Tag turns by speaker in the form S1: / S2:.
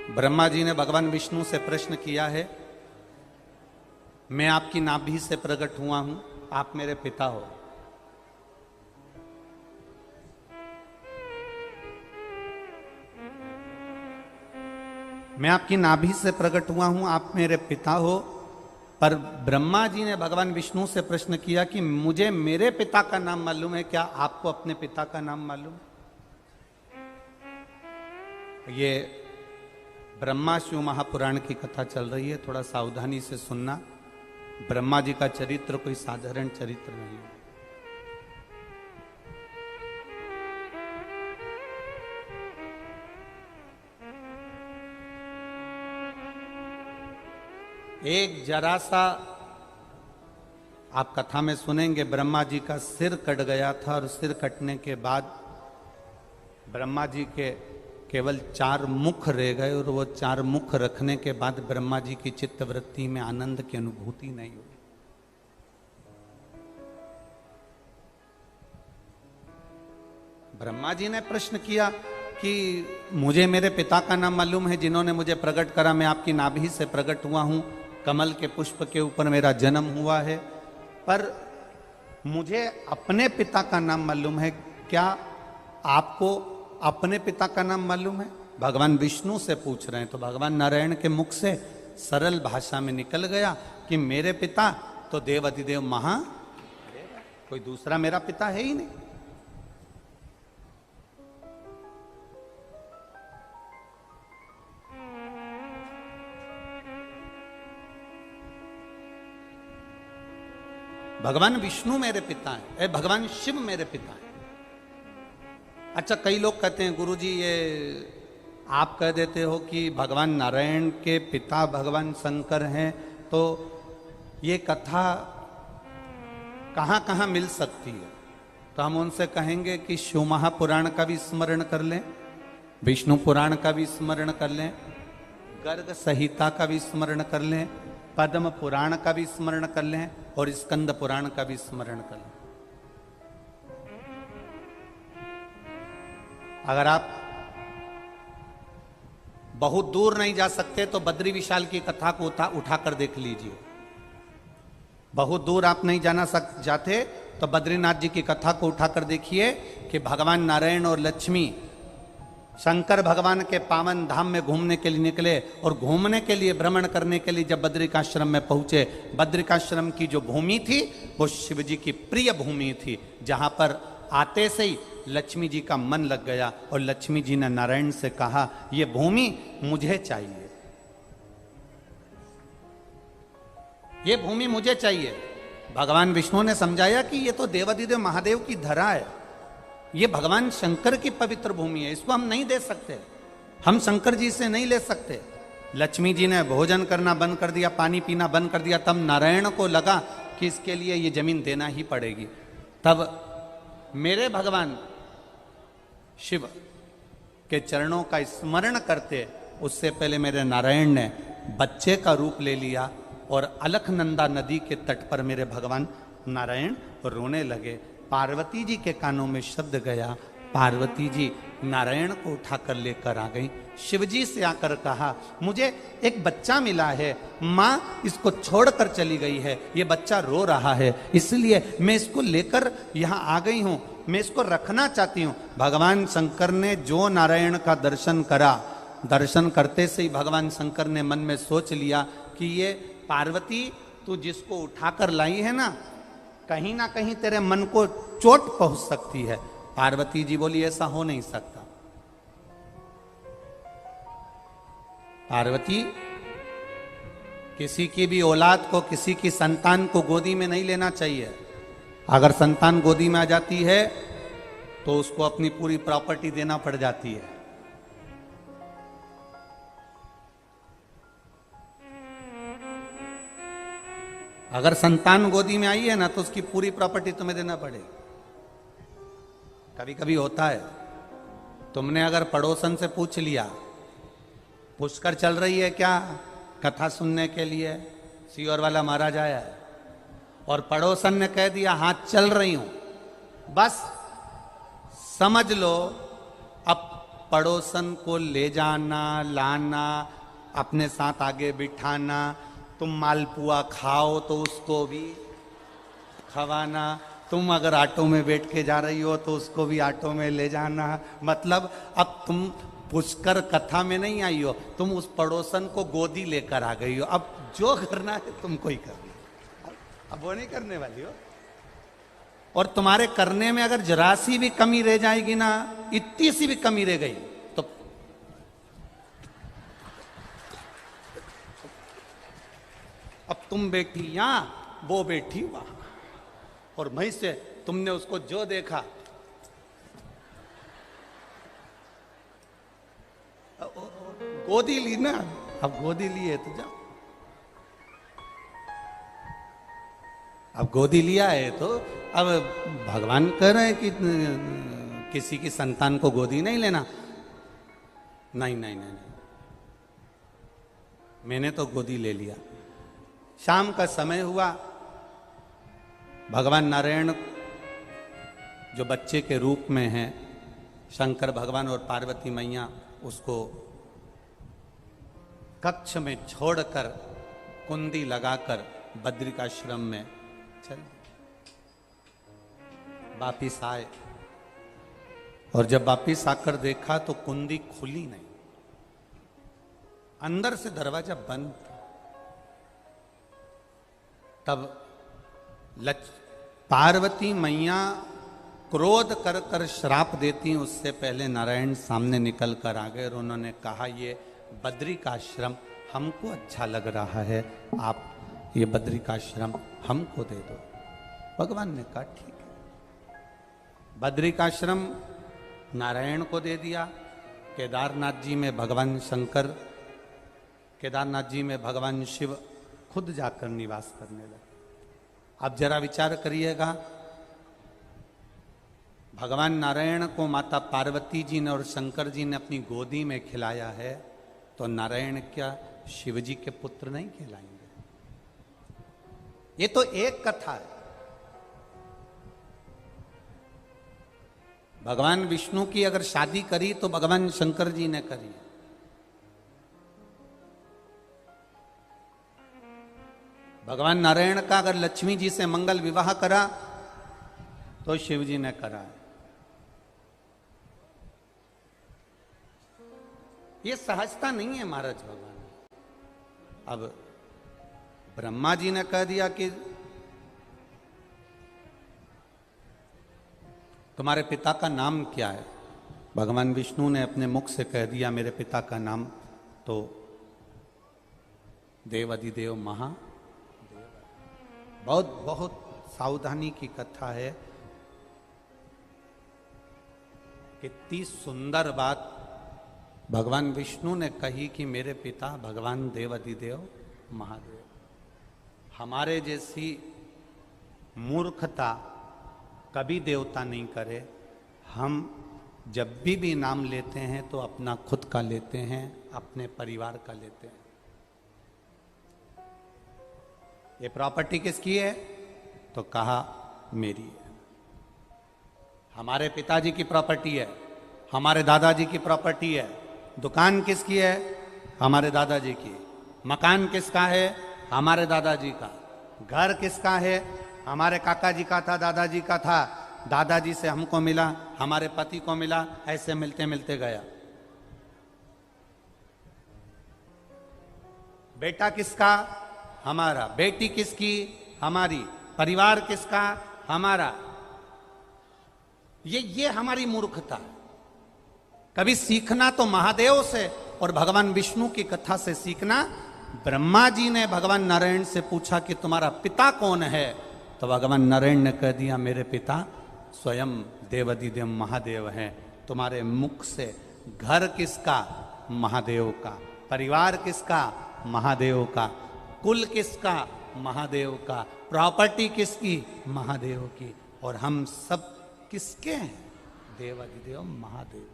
S1: ब्रह्मा जी ने भगवान विष्णु से प्रश्न किया है, मैं आपकी नाभि से प्रकट हुआ हूं, आप मेरे पिता हो। मैं आपकी नाभि से प्रकट हुआ हूं, आप मेरे पिता हो। पर ब्रह्मा जी ने भगवान विष्णु से प्रश्न किया कि मुझे मेरे पिता का नाम मालूम है, क्या आपको अपने पिता का नाम मालूम? ये ब्रह्मा शिव महापुराण की कथा चल रही है, थोड़ा सावधानी से सुनना। ब्रह्मा जी का चरित्र कोई साधारण चरित्र नहीं है। एक जरा सा आप कथा में सुनेंगे, ब्रह्मा जी का सिर कट गया था और सिर कटने के बाद ब्रह्मा जी के केवल 4 मुख रह गए और वो 4 मुख रखने के बाद ब्रह्मा जी की चित्तवृत्ति में आनंद की अनुभूति नहीं हुई। ब्रह्मा जी ने प्रश्न किया कि मुझे मेरे पिता का नाम मालूम है, जिन्होंने मुझे प्रकट करा, मैं आपकी नाभि से प्रकट हुआ हूं, कमल के पुष्प के ऊपर मेरा जन्म हुआ है, पर मुझे अपने पिता का नाम मालूम है, क्या आपको अपने पिता का नाम मालूम है? भगवान विष्णु से पूछ रहे हैं। तो भगवान नारायण के मुख से सरल भाषा में निकल गया कि मेरे पिता तो देवाधिदेव कोई दूसरा मेरा पिता है ही नहीं। भगवान विष्णु मेरे पिता है, भगवान शिव मेरे पिता है। अच्छा, कई लोग कहते हैं गुरुजी ये आप कह देते हो कि भगवान नारायण के पिता भगवान शंकर हैं, तो ये कथा कहाँ कहाँ मिल सकती है? तो हम उनसे कहेंगे कि शिव महापुराण का भी स्मरण कर लें, विष्णु पुराण का भी स्मरण कर लें, गर्ग संहिता का भी स्मरण कर लें, पद्म पुराण का भी स्मरण कर लें और स्कंद पुराण का भी स्मरण कर लें। अगर आप बहुत दूर नहीं जा सकते तो बद्री विशाल की कथा को उठाकर देख लीजिए। बहुत दूर आप नहीं जाते तो बद्रीनाथ जी की कथा को उठाकर देखिए कि भगवान नारायण और लक्ष्मी शंकर भगवान के पावन धाम में घूमने के लिए निकले और घूमने के लिए, भ्रमण करने के लिए जब बद्रिकाश्रम में पहुंचे, बद्रिकाश्रम की जो भूमि थी वो शिव जी की प्रिय भूमि थी, जहां पर आते से ही लक्ष्मी जी का मन लग गया और लक्ष्मी जी ने नारायण से कहा, ये भूमि मुझे चाहिए, ये भूमि मुझे चाहिए। भगवान विष्णु ने समझाया कि ये तो देवाधिदेव महादेव की धरा है, ये भगवान शंकर की पवित्र भूमि है, इसको हम नहीं दे सकते, हम शंकर जी से नहीं ले सकते। लक्ष्मी जी ने भोजन करना बंद कर दिया, पानी पीना बंद कर दिया। तब नारायण को लगा कि इसके लिए ये जमीन देना ही पड़ेगी। तब मेरे भगवान शिव के चरणों का स्मरण करते उससे पहले मेरे नारायण ने बच्चे का रूप ले लिया और अलकनंदा नदी के तट पर मेरे भगवान नारायण रोने लगे। पार्वती जी के कानों में शब्द गया, पार्वती जी नारायण को उठाकर लेकर आ गई। शिवजी से आकर कहा, मुझे एक बच्चा मिला है, माँ इसको छोड़कर चली गई है, ये बच्चा रो रहा है, इसलिए मैं इसको लेकर यहाँ आ गई हूँ, मैं इसको रखना चाहती हूँ। भगवान शंकर ने जो नारायण का दर्शन करा, दर्शन करते से ही भगवान शंकर ने मन में सोच लिया कि ये पार्वती तू जिसको उठाकर लाई है ना कहीं तेरे मन को चोट पहुंच सकती है। पार्वती जी बोली, ऐसा हो नहीं सकता। पार्वती, किसी की भी औलाद को, किसी की संतान को गोदी में नहीं लेना चाहिए। अगर संतान गोदी में आ जाती है तो उसको अपनी पूरी प्रॉपर्टी देना पड़ जाती है। अगर संतान गोदी में आई है ना तो उसकी पूरी प्रॉपर्टी तुम्हें देना पड़ेगी। कभी कभी होता है, तुमने अगर पड़ोसन से पूछ लिया, पुष्कर चल रही है क्या कथा सुनने के लिए, सीहोर वाला महाराज आया है, और पड़ोसन ने कह दिया हाँ चल रही हूं, बस समझ लो अब पड़ोसन को ले जाना लाना, अपने साथ आगे बिठाना, तुम मालपुआ खाओ तो उसको भी खवाना, तुम अगर ऑटो में बैठ के जा रही हो तो उसको भी ऑटो में ले जाना। मतलब अब तुम पुष्कर कथा में नहीं आई हो, तुम उस पड़ोसन को गोदी लेकर आ गई हो। अब जो करना है तुमको ही करना, अब वो नहीं करने वाली हो। और तुम्हारे करने में अगर जरा सी भी कमी रह जाएगी ना, इतनी सी भी कमी रह गई तो अब तुम बैठी यहां, वो बैठी वहां, और वहीं से तुमने उसको जो देखा गोदी ली ना, अब गोदी लिए तो जाओ, अब गोदी लिया है तो अब भगवान कह रहे हैं कि किसी की संतान को गोदी नहीं लेना। नहीं नहीं नहीं, नहीं। मैंने तो गोदी ले लिया। शाम का समय हुआ, भगवान नारायण जो बच्चे के रूप में हैं, शंकर भगवान और पार्वती मैया उसको कक्ष में छोड़कर कुंडी लगाकर बद्रिकाश्रम में चल वापिस आए। और जब वापिस आकर देखा तो कुंडी खुली नहीं, अंदर से दरवाजा बंद था। तब पार्वती मैया क्रोध कर कर श्राप देती, उससे पहले नारायण सामने निकल कर आ गए और उन्होंने कहा, ये बद्री का आश्रम हमको अच्छा लग रहा है, आप ये बद्री का आश्रम हमको दे दो। भगवान ने कहा ठीक है। बद्री का आश्रम नारायण को दे दिया। केदारनाथ जी में भगवान शंकर, केदारनाथ जी में भगवान शिव खुद जाकर निवास करने लगे। अब जरा विचार करिएगा, भगवान नारायण को माता पार्वती जी ने और शंकर जी ने अपनी गोदी में खिलाया है, तो नारायण क्या शिव जी के पुत्र नहीं कहलाएंगे? ये तो एक कथा है। भगवान विष्णु की अगर शादी करी तो भगवान शंकर जी ने करी। भगवान नारायण का अगर लक्ष्मी जी से मंगल विवाह करा तो शिव जी ने करा। ये सहजता नहीं है महाराज भगवान। अब ब्रह्मा जी ने कह दिया कि तुम्हारे पिता का नाम क्या है? भगवान विष्णु ने अपने मुख से कह दिया मेरे पिता का नाम तो देवाधिदेव महादेव। बहुत बहुत सावधानी की कथा है। कितनी सुंदर बात भगवान विष्णु ने कही कि मेरे पिता भगवान देवाधिदेव महादेव। हमारे जैसी मूर्खता कभी देवता नहीं करे। हम जब भी नाम लेते हैं तो अपना खुद का लेते हैं, अपने परिवार का लेते हैं। ये प्रॉपर्टी किसकी है? तो कहा मेरी है। हमारे पिताजी की प्रॉपर्टी है, हमारे दादाजी की प्रॉपर्टी है। दुकान किसकी है? हमारे दादाजी की। मकान किसका है? हमारे दादाजी का। घर किसका है? हमारे काका जी का था, दादाजी का था, दादाजी से हमको मिला, हमारे पति को मिला, ऐसे मिलते मिलते गया। बेटा किसका? हमारा। बेटी किसकी? हमारी। परिवार किसका? हमारा। ये हमारी मूर्खता है। कभी सीखना तो महादेव से और भगवान विष्णु की कथा से सीखना। ब्रह्मा जी ने भगवान नारायण से पूछा कि तुम्हारा पिता कौन है? तो भगवान नारायण ने कह दिया मेरे पिता स्वयं देवाधिदेव महादेव हैं। तुम्हारे मुख से घर किसका? महादेव का। परिवार किसका? महादेव का। कुल किसका? महादेव का। प्रॉपर्टी किसकी? महादेव की। और हम सब किसके हैं? देवाधिदेव महादेव।